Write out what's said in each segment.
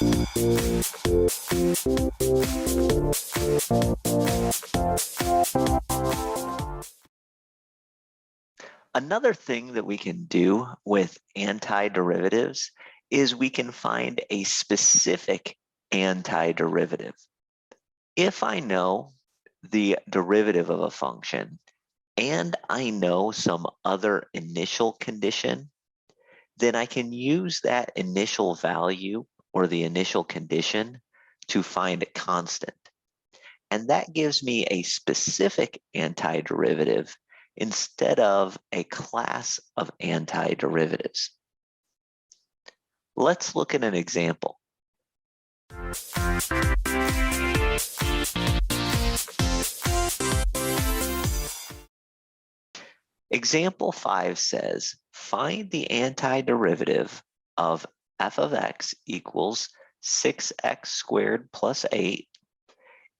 Another thing that we can do with antiderivatives is we can find a specific antiderivative. If I know the derivative of a function and I know some other initial condition, then I can use that initial value or the initial condition to find a constant. And that gives me a specific antiderivative instead of a class of antiderivatives. Let's look at an example. Example 5 says, find the antiderivative of f of x equals 6x squared plus 8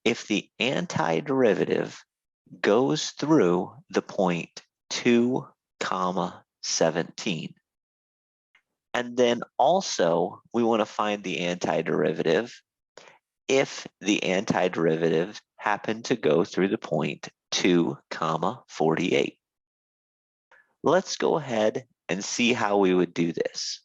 if the antiderivative goes through the point 2, 17. And then also, we want to find the antiderivative if the antiderivative happened to go through the point 2, 48. Let's go ahead and see how we would do this.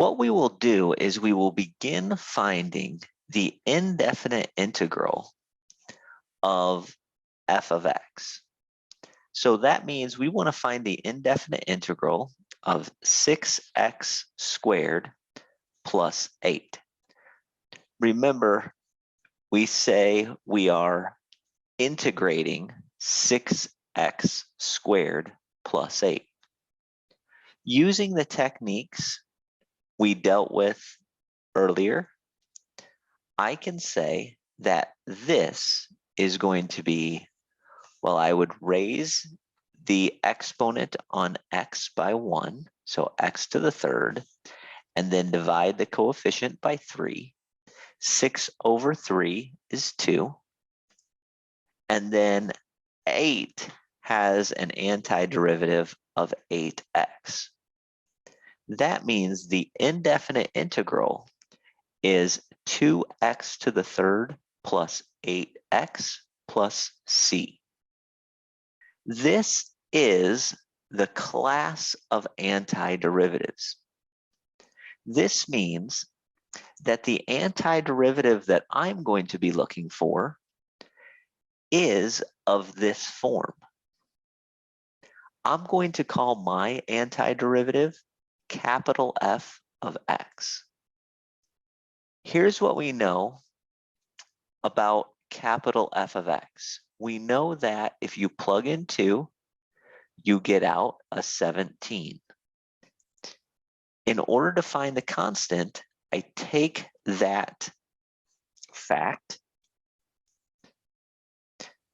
What we will do is we will begin finding the indefinite integral of f of x. So that means we want to find the indefinite integral of 6x squared plus 8. Remember, we say we are integrating 6x squared plus 8. Using the techniques we dealt with earlier, I can say that this is going to be, well, I would raise the exponent on x by 1, so x to the third, and then divide the coefficient by 3. 6 over 3 is 2. And then 8 has an antiderivative of 8x. That means the indefinite integral is 2x to the third plus 8x plus c. This is the class of antiderivatives. This means that the antiderivative that I'm going to be looking for is of this form. I'm going to call my antiderivative capital F of x. Here's what we know about capital F of x. We know that if you plug in 2, you get out a 17. In order to find the constant, I take that fact,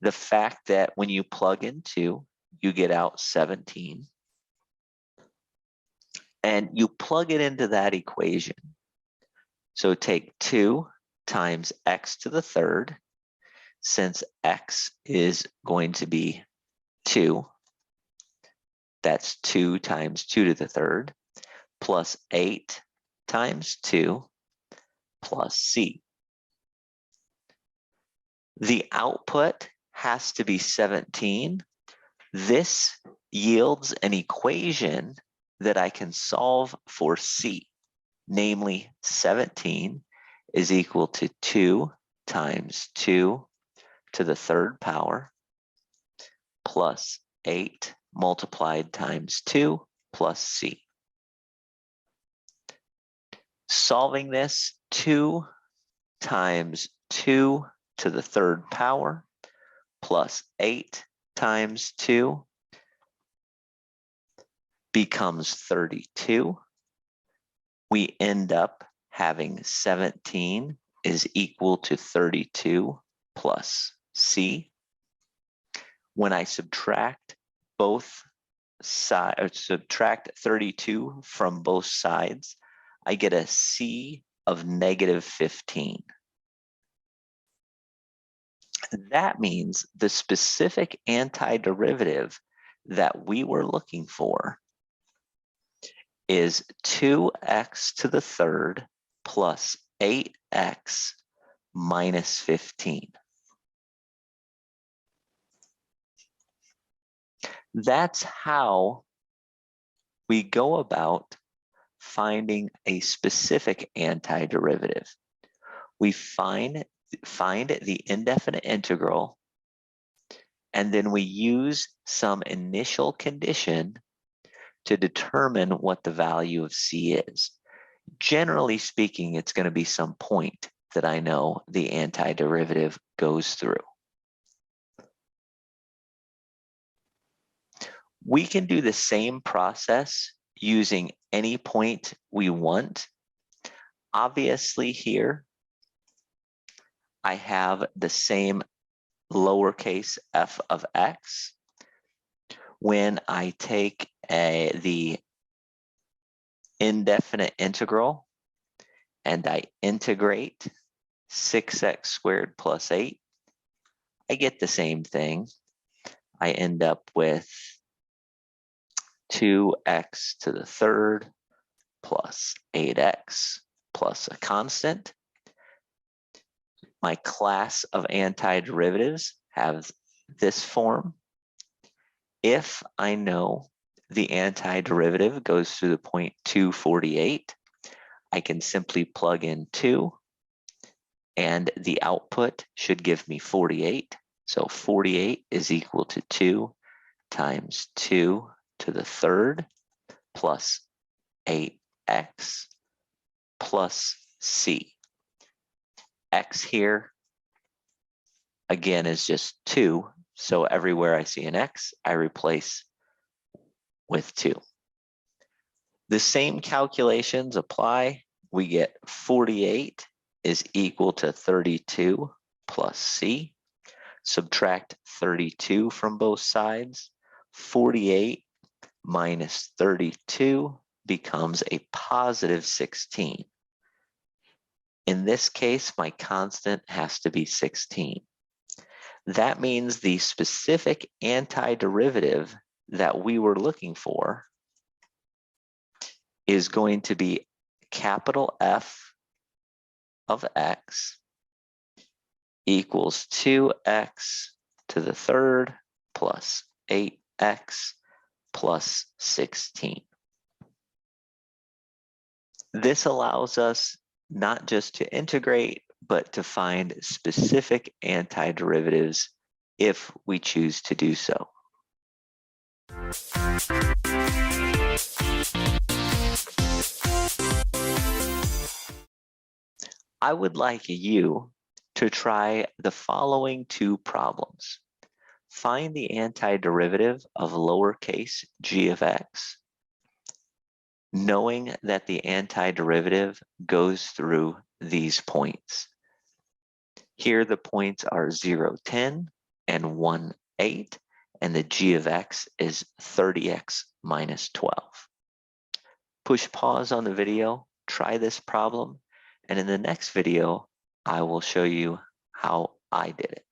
the fact that when you plug in 2, you get out 17, and you plug it into that equation. So take 2 times x to the third, since x is going to be 2, that's 2 times 2 to the third, plus 8 times 2 plus c. The output has to be 17. This yields an equation that I can solve for c, namely 17 is equal to 2 times 2 to the third power plus 8 multiplied times 2 plus c. Solving this, 2 times 2 to the third power plus 8 times 2 becomes 32. We end up having 17 is equal to 32 plus c. When I subtract both sides, or subtract 32 from both sides, I get a c of negative 15. That means the specific antiderivative that we were looking for is 2x to the third plus 8x minus 15. That's how we go about finding a specific antiderivative. We find the indefinite integral, and then we use some initial condition to determine what the value of c is. Generally speaking, it's going to be some point that I know the antiderivative goes through. We can do the same process using any point we want. Obviously here, I have the same lowercase f of x. When I take the indefinite integral and I integrate 6x squared plus 8, I get the same thing. I end up with 2x to the third plus 8x plus a constant. My class of antiderivatives have this form. If I know the antiderivative goes through the point 248, I can simply plug in 2, and the output should give me 48. So 48 is equal to 2 times 2 to the third plus 8x plus c. X here, again, is just 2. So everywhere I see an x, I replace with 2. The same calculations apply. We get 48 is equal to 32 plus c. Subtract 32 from both sides. 48 minus 32 becomes a positive 16. In this case, my constant has to be 16. That means the specific antiderivative that we were looking for is going to be capital F of x equals 2x to the third plus 8x plus 16. This allows us not just to integrate, but to find specific antiderivatives if we choose to do so. I would like you to try the following 2 problems. Find the antiderivative of lowercase g of x, knowing that the antiderivative goes through these points. Here the points are 0, 10 and 1, 8, and the g of x is 30x minus 12. Push pause on the video, try this problem, and in the next video, I will show you how I did it.